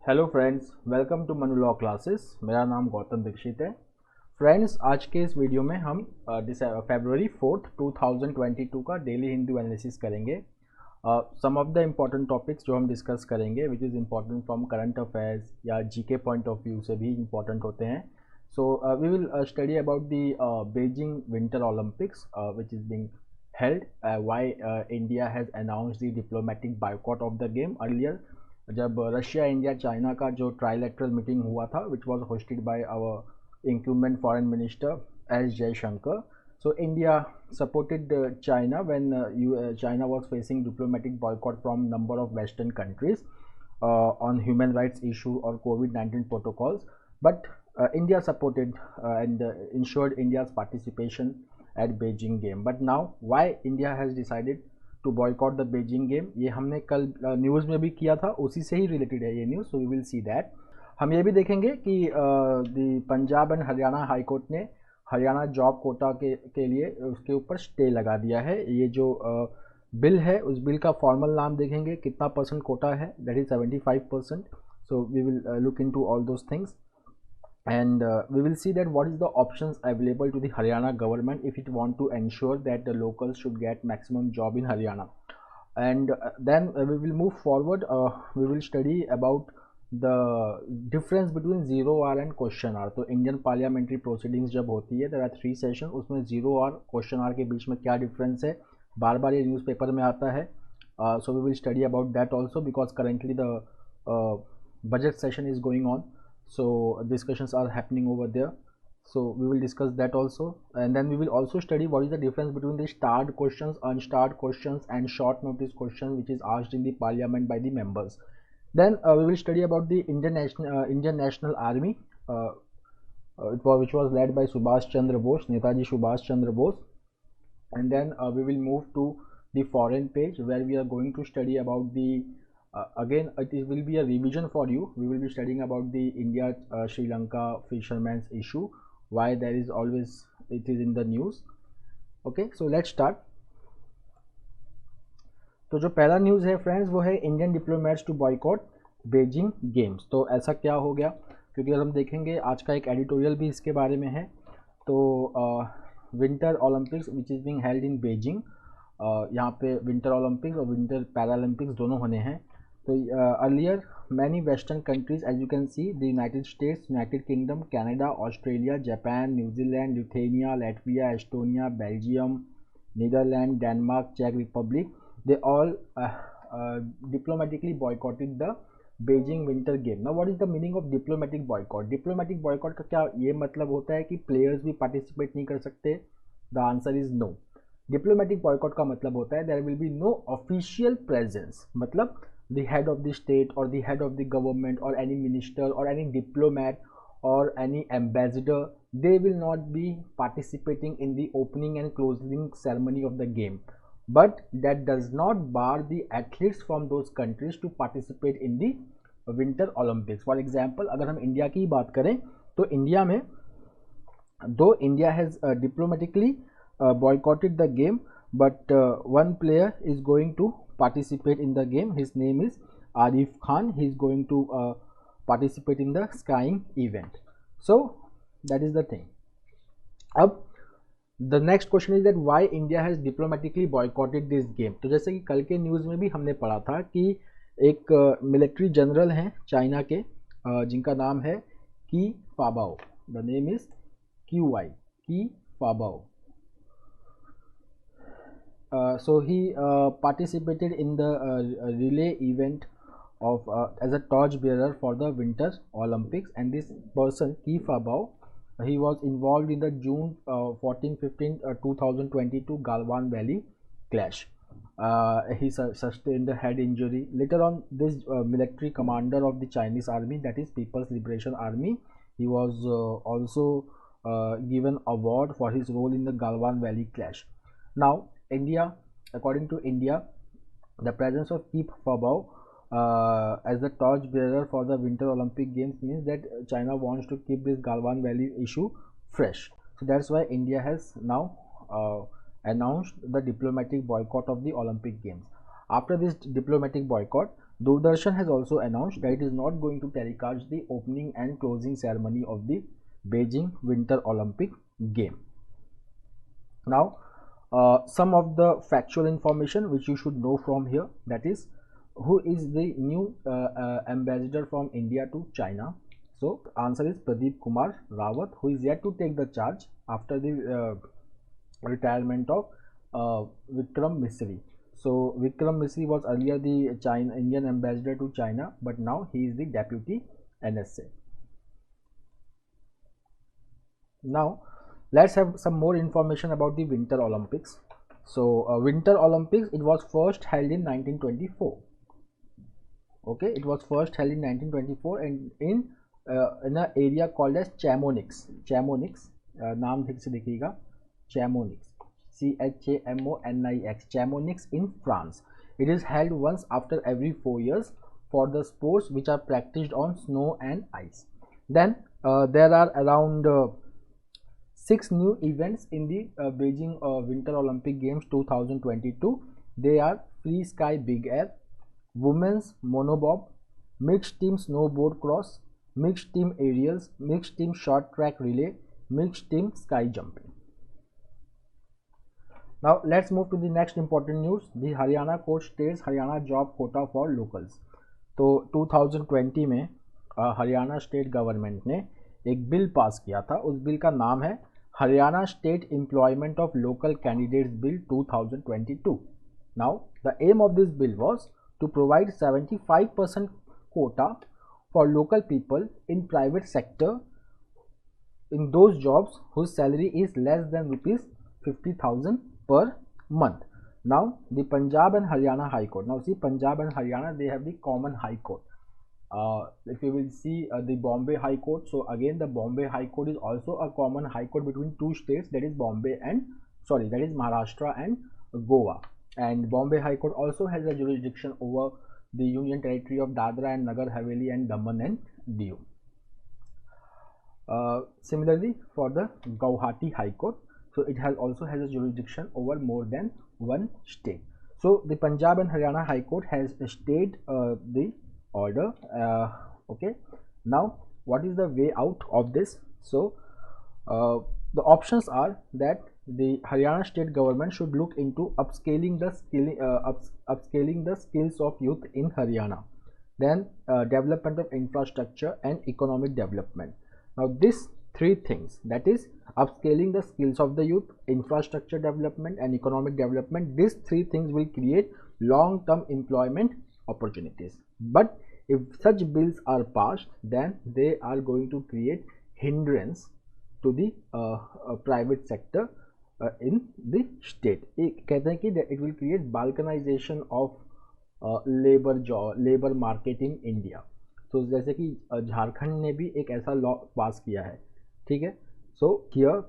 Hello friends, welcome to Manu law classes. मेरा नाम गौतम दीक्षित है। फ्रेंड्स, आज के इस वीडियो में हम फरवरी 4 2022 का डेली हिंदू एनालिसिस करेंगे। Some of the important topics जो हम डिस्कस करेंगे which is important from current affairs या जीके पॉइंट ऑफ व्यू से भी इम्पॉर्टेंट होते हैं। So we will study about the Beijing winter Olympics which is being held, why India has announced the diplomatic boycott of the game earlier। जब Russia India China का जो trilateral meeting हुआ था which was hosted by our incumbent foreign minister S Jaishankar. So India supported China when China was facing diplomatic boycott from number of western countries on human rights issue or COVID-19 protocols, but India supported and ensured India's participation at Beijing game। But now why India has decided to boycott the Beijing game, ये हमने कल news में भी किया था, उसी से ही related है ये news. So we will see that. हम ये भी देखेंगे कि Punjab and Haryana high court ने हरियाणा जॉब कोटा के लिए उसके ऊपर स्टे लगा दिया है। ये जो बिल है उस बिल का फॉर्मल नाम देखेंगे, कितना परसेंट कोटा है, that is 75%। So we will look into all those things and we will see that what is the options available to the Haryana government if it want to ensure that the locals should get maximum job in Haryana। And then we will move forward, we will study about the difference between zero hour and question hour। तो Indian parliamentary proceedings जब होती है there are 3 session, उसमें zero hour question our के बीच में क्या difference है, बार बार ये न्यूज़पेपर में आता है। So we will study about that also because currently the budget session is going on, so discussions are happening over there, so we will discuss that also। And then we will also study what is the difference between the starred questions, unstarred questions and short notice questions which is asked in the parliament by the members। Then we will study about the Indian National Army, which was led by Subhash Chandra Bose, Netaji Subhash Chandra Bose। And then we will move to the foreign page where we are going to study about the again it will be a revision for you। We will be studying about the India Sri Lanka fishermen's issue, why there is always it is in the news। okay, so let's start। तो जो पहला news है friends वो है Indian diplomats to boycott Beijing games. तो ऐसा क्या हो गया, क्योंकि अगर हम देखेंगे आज का एक एडिटोरियल भी इसके बारे में है। तो winter Olympics which is being held in Beijing, यहाँ पे विंटर ओलंपिक्स और विंटर पैरालंपिक्स दोनों होने हैं। तो earlier many western countries, as you can see, the United States, United Kingdom, Canada, Australia, Japan, New Zealand, Lithuania, Latvia, Estonia, Belgium, Netherlands, Denmark, Czech Republic, they all diplomatically boycotted the Beijing winter game। Now what is the meaning of diplomatic boycott? Diplomatic boycott का क्या ये मतलब होता है कि players भी participate नहीं कर सकते? The answer is no। Diplomatic boycott का मतलब होता है there will be no official presence, मतलब the head of the state or the head of the government or any minister or any diplomat or any ambassador, they will not be participating in the opening and closing ceremony of the game, but that does not bar the athletes from those countries to participate in the winter olympics। for example, अगर हम India की बात करें तो India में though India has diplomatically boycotted the game, but one player is going to participate in the game। His name is Arif Khan। he is going to participate in the skiing event। so that is the thing। अब the next question is that why India has diplomatically boycotted this game। तो जैसे कि कल के news में भी हमने पढ़ा था कि एक मिलिट्री जनरल हैं चाइना के जिनका नाम है की फाबाओ, द नेम इज QY, की फाबाओ। So he participated in the relay event of as a torch bearer for the winter olympics, and this person Ki Fabao, he was involved in the June 14-15 2022 Galwan Valley clash। He sustained a head injury later on। This military commander of the Chinese army, that is People's Liberation Army, he was also given award for his role in the Galwan Valley clash। now India, according to India, the presence of Ki Fabao as the torch bearer for the winter Olympic games means that China wants to keep this Galwan Valley issue fresh। so that's why India has now announced the diplomatic boycott of the Olympic games। after this diplomatic boycott, Doordarshan has also announced that it is not going to telecast the opening and closing ceremony of the Beijing Winter Olympic game. Now some of the factual information which you should know from here, that is, who is the new ambassador from India to China? So answer is Pradeep Kumar Rawat, who is yet to take the charge after the retirement of Vikram Misri. So Vikram Misri was earlier the Indian ambassador to China, but now he is the deputy NSA. Now let's have some more information about the Winter Olympics. So Winter Olympics, it was first held in 1924. Okay, it was first held in 1924 and in an area called as Chamonix. नाम ठीक से देखिएगा, Chamonix, CHAMONIX, Chamonix in France. It is held once after every 4 years for the sports which are practiced on snow and ice. Then there are around 6 new events in the Beijing Winter Olympic Games 2022. They are free sky big air, women's monobob, mixed team snowboard cross, mixed team aerials, mixed team short track relay, mixed team sky jumping. Now let's move to the next important news. The Haryana court states Haryana job quota for locals. तो 2020 में Haryana state government ने एक bill pass किया था. उस bill का नाम है Haryana state employment of local candidates bill 2022. Now the aim of this bill was to provide 75% quota for local people in private sector in those jobs whose salary is less than rupees 50,000 per month. Now the Punjab and Haryana High Court. Now see, Punjab and Haryana, they have the common High Court. If you will see the Bombay High Court, so again the Bombay High Court is also a common High Court between two states, that is Maharashtra and Goa. And Bombay High Court also has a jurisdiction over the Union Territory of Dadra and Nagar Haveli and Daman and Diu. Similarly for the Guwahati High Court, so it also has a jurisdiction over more than one state. So the Punjab and Haryana High Court has stayed the order. Okay, now what is the way out of this? So the options are that the Haryana state government should look into upscaling the skills of youth in Haryana, then development of infrastructure and economic development. Now these three things, that is upscaling the skills of the youth, infrastructure development and economic development, these three things will create long-term employment opportunities. But if such bills are passed, then they are going to create hindrance to the private sector in the state. कहते हैं कि it will create balkanization of labor market in India. तो जैसे कि झारखंड ने भी एक ऐसा लॉ पास किया है, ठीक है. So here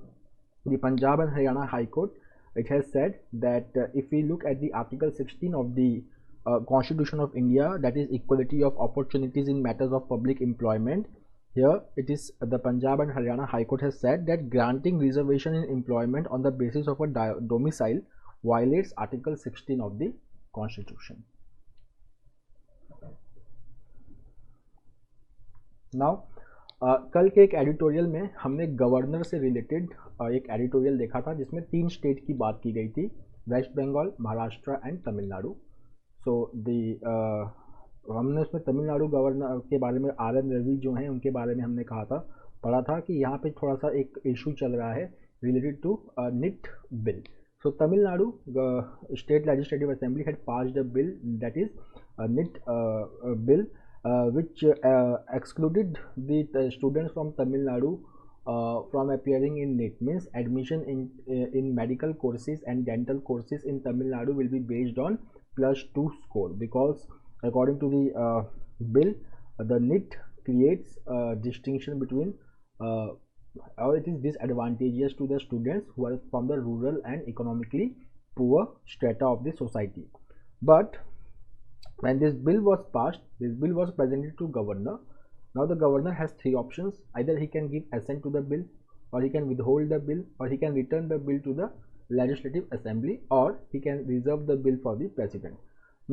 the Punjab and Haryana High Court, it has said that if we look at the Article 16 of the Constitution of India, that is equality of opportunities in matters of public employment, here it is the Punjab and Haryana High Court has said that granting reservation in employment on the basis of a domicile violates Article 16 of the Constitution. Now कल के एक editorial में हमने governor से related एक editorial देखा था जिसमें 3 स्टेट की बात की गई थी, वेस्ट बंगाल, महाराष्ट्र एंड तमिलनाडु. सो हमने उसमें तमिलनाडु गवर्नर के बारे में RN रवि जो हैं उनके बारे में हमने पढ़ा था कि यहाँ पे थोड़ा सा एक इशू चल रहा है related to NIT bill. So Tamil Nadu state legislative assembly had passed a bill, that is NIT bill, which excluded the students from Tamil Nadu from appearing in NIT. Means admission in medical courses and dental courses in Tamil Nadu will be based on +2 score, because according to the bill, the NIT creates a distinction between or it is disadvantageous to the students who are from the rural and economically poor strata of the society. But when this bill was passed, this bill was presented to governor. Now the governor has 3 options: either he can give assent to the bill, or he can withhold the bill, or he can return the bill to the legislative assembly, or he can reserve the bill for the president.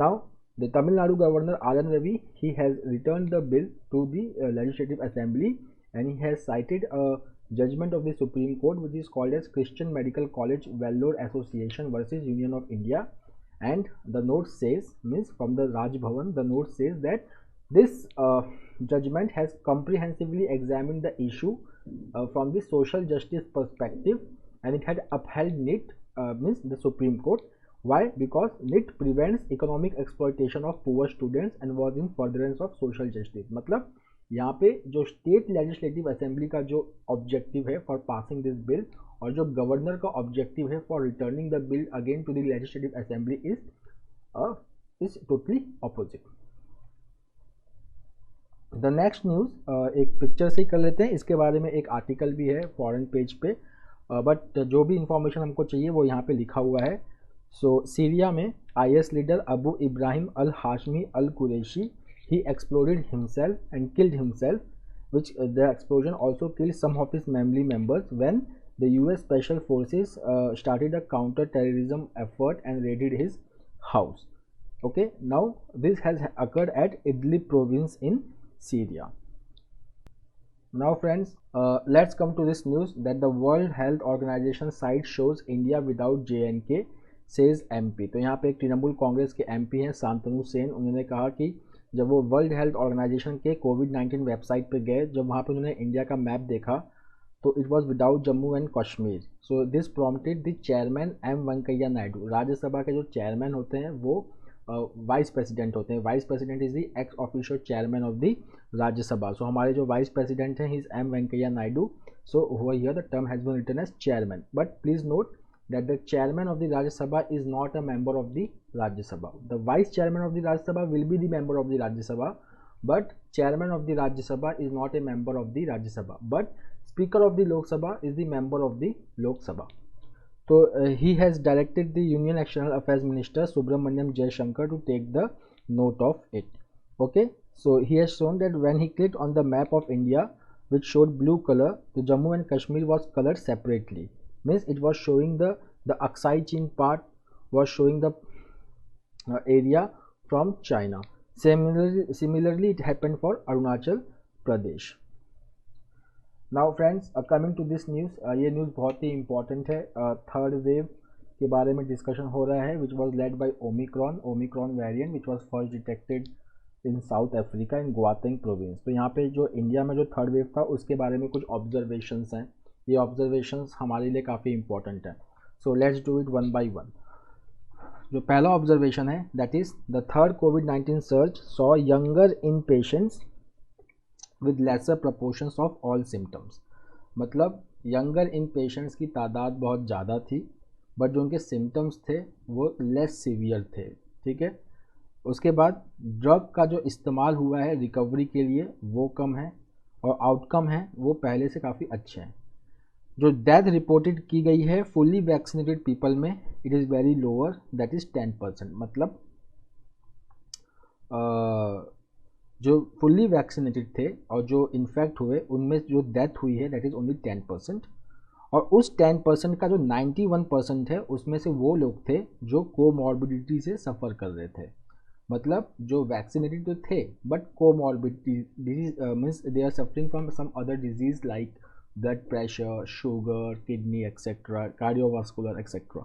Now The Tamil Nadu Governor R.N. Ravi, he has returned the bill to the Legislative Assembly, and he has cited a judgment of the Supreme Court which is called as Christian Medical College Vellore Association versus Union of India. And the note says, means from the Raj Bhavan, the note says that this judgment has comprehensively examined the issue from the social justice perspective, and it had upheld NIT, means the Supreme Court. Why? Because NIT prevents economic exploitation of poor students and was in furtherance of social justice. मतलब यहाँ पे जो state legislative assembly का जो objective है for passing this bill और जो governor का ऑब्जेक्टिव है for returning the bill again to the legislative assembly is totally opposite. The next news एक पिक्चर से ही कर लेते हैं. इसके बारे में एक आर्टिकल भी है फॉरेन पेज पे, बट जो भी इंफॉर्मेशन हमको चाहिए वो यहाँ पे लिखा हुआ है. सो सीरिया में IS leader Abu Ibrahim al Hashimi al Qurashi, he exploded himself and killed himself, which the explosion also killed some of his family members when the US Special Forces started a counter-terrorism effort and raided his house. Okay, now this has occurred at Idlib province in Syria. Now friends, let's come to this news that the World Health Organization site shows India without JNK, says MP. तो यहाँ पे एक तृणमूल कांग्रेस के MP हैं शांतनु सेन. उन्होंने कहा कि जब वो वर्ल्ड हेल्थ ऑर्गेनाइजेशन के कोविड-19 वेबसाइट पे गए, जब वहाँ पे उन्होंने इंडिया का मैप देखा तो it was without Jammu and Kashmir. So this prompted the chairman M Venkaiah Naidu. Rajya Sabha के जो चेयरमैन होते हैं वो वाइस प्रेसिडेंट होते हैं. Vice president is the ex official chairman of the Rajya Sabha. So हमारे जो वाइस प्रेसिडेंट हैं ही is M Venkaiah Naidu. So over here the term has been written as chairman, but please note that the chairman of the Rajya Sabha is not a member of the Rajya Sabha. The vice chairman of the Rajya Sabha will be the member of the Rajya Sabha, but chairman of the Rajya Sabha is not a member of the Rajya Sabha. But speaker of the Lok Sabha is the member of the Lok Sabha. So he has directed the Union External Affairs Minister Subramaniam Jaishankar to take the note of it. Okay, so he has shown that when he clicked on the map of India, which showed blue color, the Jammu and Kashmir was colored separately. Means it was showing the Aksai Chin part was showing the area from China. Similarly it happened for Arunachal Pradesh. Now friends, coming to this news, ये news बहुत ही important है. Third wave के बारे में discussion हो रहा है which was led by Omicron variant which was first detected in South Africa in Gauteng province. तो यहाँ पे जो इंडिया में जो थर्ड वेव था उसके बारे में कुछ ऑब्जर्वेशंस हैं. ये ऑब्जर्वेशंस हमारे लिए काफ़ी इंपॉर्टेंट है. So let's do it one by one. जो पहला ऑब्जर्वेशन है दैट इज द थर्ड कोविड-19 surge saw younger in patients with lesser proportions of all symptoms. मतलब यंगर इन पेशेंट्स की तादाद बहुत ज़्यादा थी, बट जो उनके सिम्टम्स थे वो लेस सीवियर थे. ठीक है. उसके बाद ड्रग का जो इस्तेमाल हुआ है रिकवरी के लिए वो कम है और आउटकम है वो पहले से काफ़ी अच्छे हैं. जो डेथ रिपोर्टेड की गई है फुल्ली वैक्सीनेटेड पीपल में it is very lower, that is 10%. मतलब जो फुल्ली वैक्सीनेटेड थे और जो इन्फेक्ट हुए उनमें जो डेथ हुई है दैट इज़ ओनली 10%. और उस 10% का जो 91% है उसमें से वो लोग थे जो कोमॉर्बिडिटी से सफ़र कर रहे थे. मतलब जो वैक्सीनेटेड तो थे but comorbidity disease means they are suffering from some other disease like blood pressure, sugar, kidney etcetera, cardiovascular etcetera.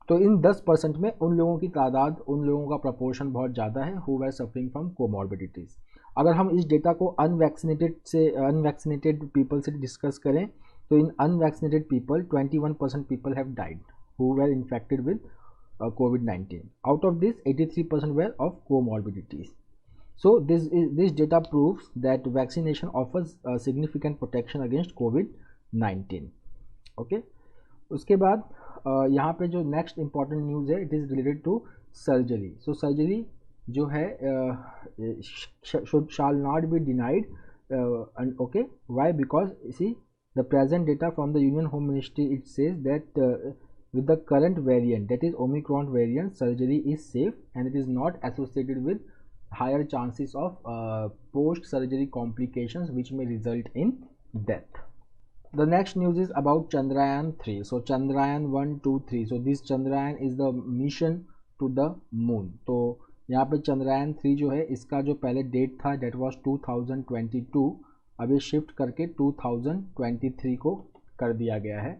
तो इन 10% में उन लोगों की तादाद, उन लोगों का प्रपोर्शन बहुत ज़्यादा है who were suffering from comorbidities. अगर हम इस डेटा को अनवैक्सीनेटेड पीपल से डिस्कस करें तो in unvaccinated people 21% people have died who were infected with COVID-19. Out of this 83% were of comorbidities. So this data proves that vaccination offers significant protection against COVID-19. Okay. उसके बाद यहाँ पे जो next important news है it is related to surgery. So surgery जो है shall not be denied. And okay, why? Because see the present data from the Union Home Ministry, it says that with the current variant, that is Omicron variant, surgery is safe and it is not associated with higher chances of post-surgery complications which may result in death. The next news is about Chandrayaan 3. So Chandrayaan 1, 2, 3. So this Chandrayaan is the mission to the moon. तो यहाँ पे चंद्रयान 3 जो है इसका जो पहले date था date was 2022, अभी शिफ्ट करके 2023 को कर दिया गया है।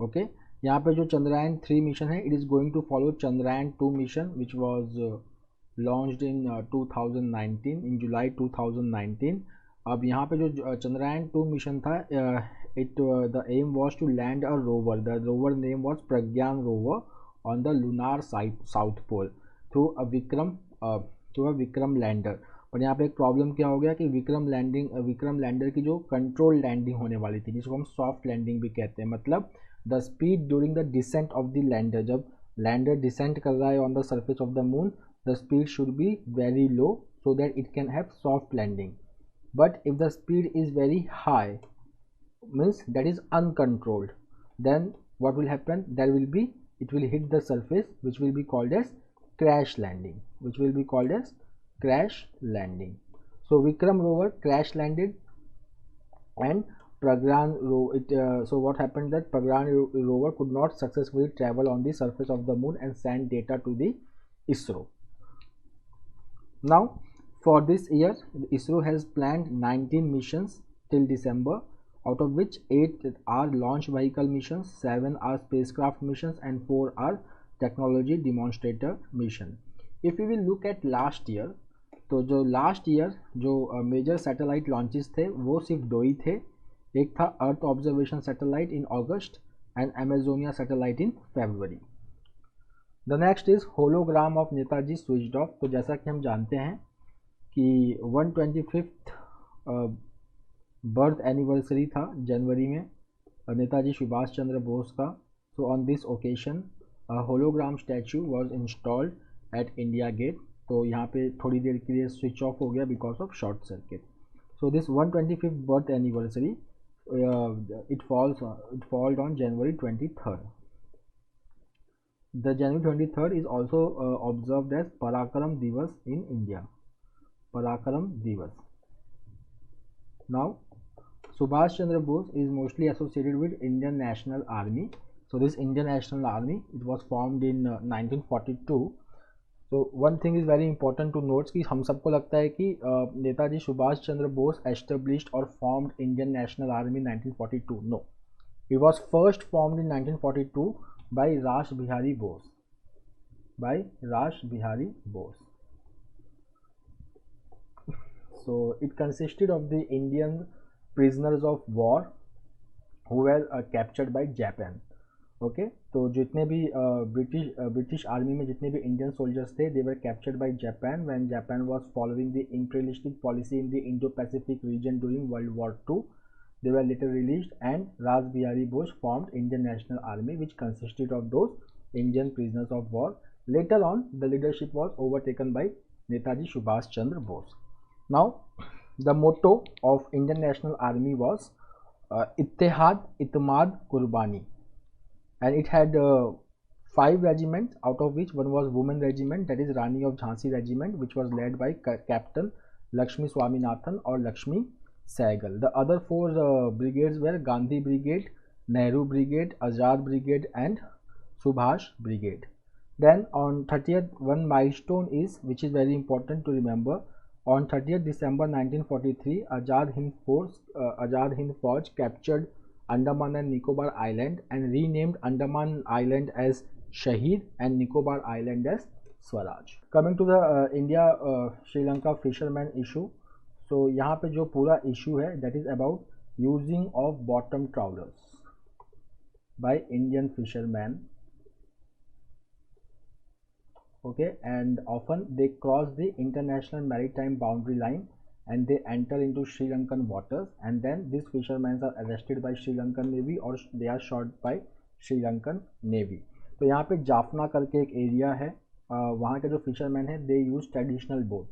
ओके, यहाँ पे जो चंद्रयान 3 मिशन है it is going to follow Chandrayaan 2 mission which was launched in 2019 in July 2019। अब यहाँ पे जो चंद्रयान 2 मिशन था the aim was to land a rover. The rover name was Pragyan rover on the lunar south pole through a Vikram lander. और यहाँ पे एक problem क्या हो गया कि विक्रम लैंडर की जो कंट्रोल लैंडिंग होने वाली थी, जिसको हम सॉफ्ट लैंडिंग भी कहते हैं, मतलब the speed during the descent of the lander, जब लैंडर डिसेंट कर रहा है on the surface of the moon, the speed should be very low so that it can have soft landing. But if the speed is very high, means that is uncontrolled, then what will happen, it will hit the surface, which will be called as crash landing, So Vikram rover crash landed and Pragyan rover, so what happened that Pragyan rover could not successfully travel on the surface of the moon and send data to the ISRO. Now for this year ISRO has planned 19 missions till December, out of which 8 are launch vehicle missions, 7 are spacecraft missions and 4 are technology demonstrator mission. If we will look at last year, तो जो last year जो major satellite launches थे वो सिर्फ 2 ही थे, एक था earth observation satellite in August and Amazonia satellite in February. The next is hologram of Netaji switched off. तो जैसा कि हम जानते हैं कि 125th बर्थ एनिवर्सरी था जनवरी में नेताजी सुभाष चंद्र बोस का। So on this occasion hologram statue was installed at India Gate. तो यहाँ पे थोड़ी देर के लिए स्विच ऑफ हो गया because of short circuit. So this 125th birth anniversary it falls on January 23rd. The January 23rd is also observed as Parakaram Divas in India. Parakaram Divas. Now, Subhash Chandra Bose is mostly associated with Indian National Army. So this Indian National Army, it was formed in 1942. So one thing is very important to note कि हम सबको लगता है कि Netaji Subhash Chandra Bose established or formed Indian National Army in 1942. No, it was first formed in 1942 by Rash Bihari Bose. So it consisted of the Indian prisoners of war who were captured by Japan. Okay तो जितने भी British army में जितने भी Indian soldiers थे they were captured by Japan when Japan was following the imperialistic policy in the Indo Pacific region during World War 2. They were later released and Raj Bihari Bose formed Indian National Army which consisted of those Indian prisoners of war. Later on the leadership was overtaken by Netaji Subhash Chandra Bose. Now the motto of Indian National Army was इत्तेहाद इत्माद कुर्बानी. And it had 5 regiments, out of which one was women regiment, that is Rani of Jhansi regiment, which was led by Captain Lakshmi Swaminathan or Lakshmi Sehgal. The other 4 brigades were Gandhi Brigade, Nehru Brigade, Azad Brigade and Subhash Brigade. Then on 30th, one milestone is, which is very important to remember, on 30th December 1943, Azad Hind Fauj captured Andaman and Nicobar Island and renamed Andaman Island as Shaheed and Nicobar Island as Swaraj. Coming to the India Sri Lanka fisherman issue. So यहाँ पे जो पूरा issue है that is about using of bottom trawlers by Indian fishermen. Okay, and often they cross the international maritime boundary line and they enter into Sri Lankan waters, and then these fishermen are arrested by Sri Lankan Navy or they are shot by Sri Lankan Navy. तो यहाँ पे जाफना करके एक area है, वहाँ के जो fisherman है they use traditional boat,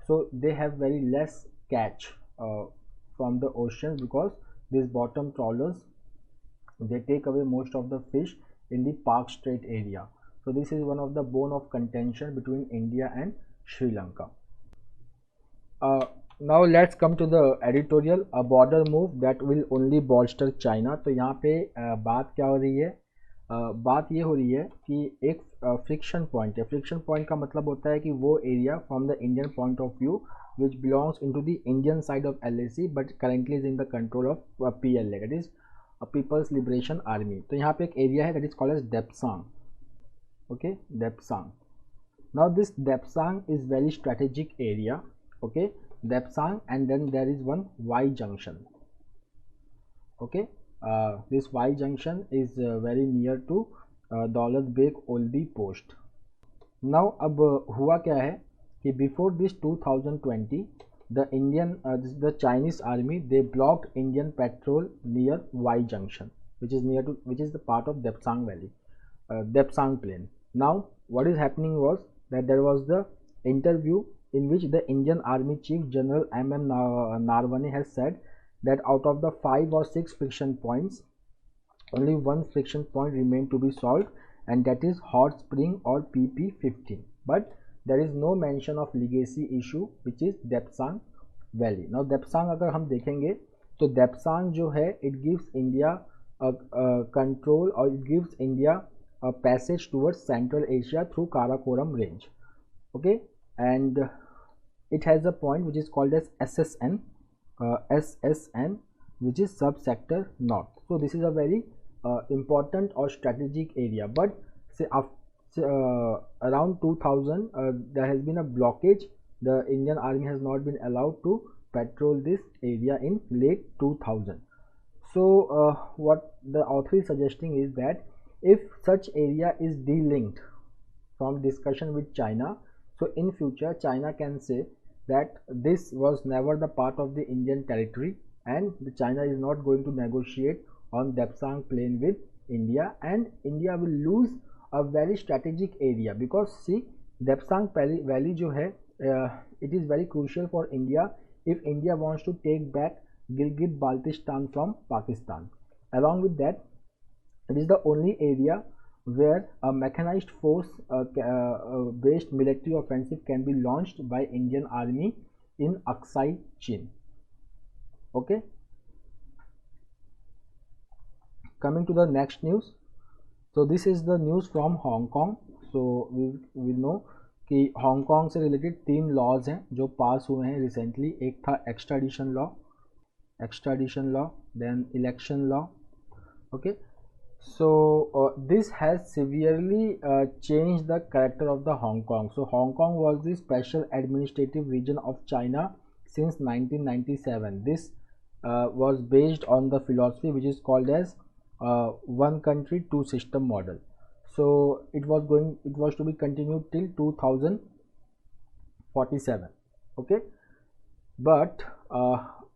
so they have very less catch from the ocean because this bottom trawlers they take away most of the fish in the Palk Strait area. So this is one of the bone of contention between India and Sri Lanka. Now let's come to the editorial. A border move that will only bolster China. तो यहाँ पे बात क्या हो रही है, बात ये हो रही है कि एक फ्रिक्शन पॉइंट है। फ्रिक्शन पॉइंट का मतलब होता है कि वो area from the Indian point of view which belongs into the Indian side of LAC but currently is in the control of PLA, that is people's liberation army. तो यहाँ पे एक एरिया है that is called as Depsang. Okay, Depsang. Now this Depsang is very strategic area, okay, Depsang, and then there is one Y junction, okay. This Y junction is very near to Daulat Beg Oldi post. Now अब हुआ क्या है कि before this 2020 the Chinese army they blocked Indian patrol near Y junction which is the part of Depsang Valley, Depsang plain. Now what is happening was that there was the interview in which the Indian Army Chief General M.M. Narwani has said that out of the 5 or 6 friction points, only one friction point remained to be solved, and that is Hot Spring or PP15. But there is no mention of legacy issue which is Depsang Valley. Now Depsang अगर हम देखेंगे तो Depsang जो है it gives India control or it gives India a passage towards Central Asia through Karakoram range, okay, and it has a point which is called as SSN, which is subsector north. So this is a very important or strategic area, but say after around 2000 there has been a blockage. The Indian Army has not been allowed to patrol this area in late 2000. So what the author is suggesting is that if such area is delinked from discussion with China, so in future China can say that this was never the part of the Indian territory and the China is not going to negotiate on Depsang plain with India, and India will lose a very strategic area because see Depsang Valley जो है it is very crucial for India if India wants to take back Gilgit Baltistan from Pakistan. Along with that, it is the only area where a mechanized force based military offensive can be launched by Indian Army in Aksai Chin. Okay, coming to the next news. So this is the news from Hong Kong. So we know कि Hong Kong से related 3 laws हैं जो pass हुए हैं recently. एक था extradition law, then election law. Okay, so this has severely changed the character of the Hong Kong. So Hong Kong was the special administrative region of China since 1997. This was based on the philosophy which is called as one country two system model. So it was to be continued till 2047. Okay, but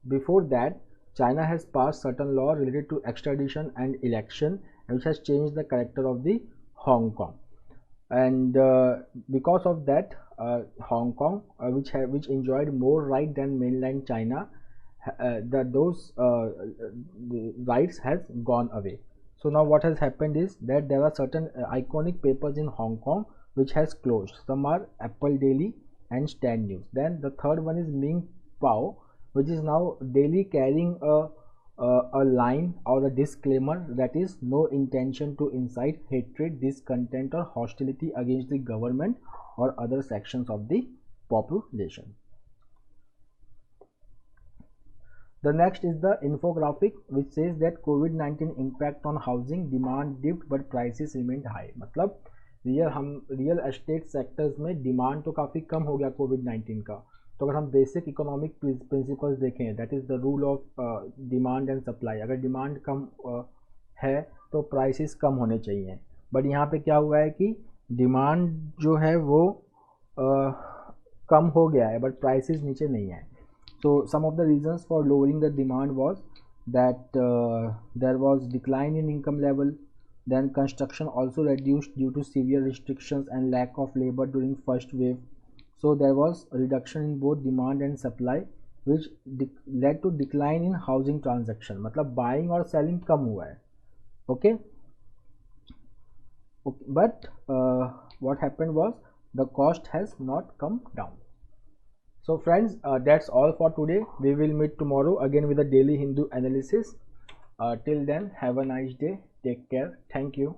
before that China has passed certain law related to extradition and election, which has changed the character of the Hong Kong, and because of that Hong Kong which enjoyed more right than mainland China, those rights has gone away. So now what has happened is that there are certain iconic papers in Hong Kong which has closed. Some are Apple Daily and Stand News. Then the third one is Ming Pao, which is now daily carrying a line or a disclaimer that is no intention to incite hatred, discontent or hostility against the government or other sections of the population. The next is the infographic which says that COVID-19 impact on housing, demand dipped but prices remained high. मतलब real estate sectors में demand तो काफ़ी कम हो गया कोविड-19 का. तो अगर हम बेसिक इकोनॉमिक प्रिंसिपल्स देखें, that is the rule of demand and supply. अगर डिमांड कम है तो प्राइसेस कम होने चाहिए, बट यहाँ पे क्या हुआ है कि डिमांड जो है वो कम हो गया है बट प्राइसेस नीचे नहीं है. So some of the reasons for lowering the demand was that there was decline in income level, then construction also reduced due to severe restrictions and lack of labor during first wave. So there was a reduction in both demand and supply which led to decline in housing transaction. मतलब buying और selling कम हुआ है. Okay, but what happened was the cost has not come down. So friends, that's all for today. We will meet tomorrow again with a daily Hindu analysis. Till then, have a nice day. Take care. Thank you.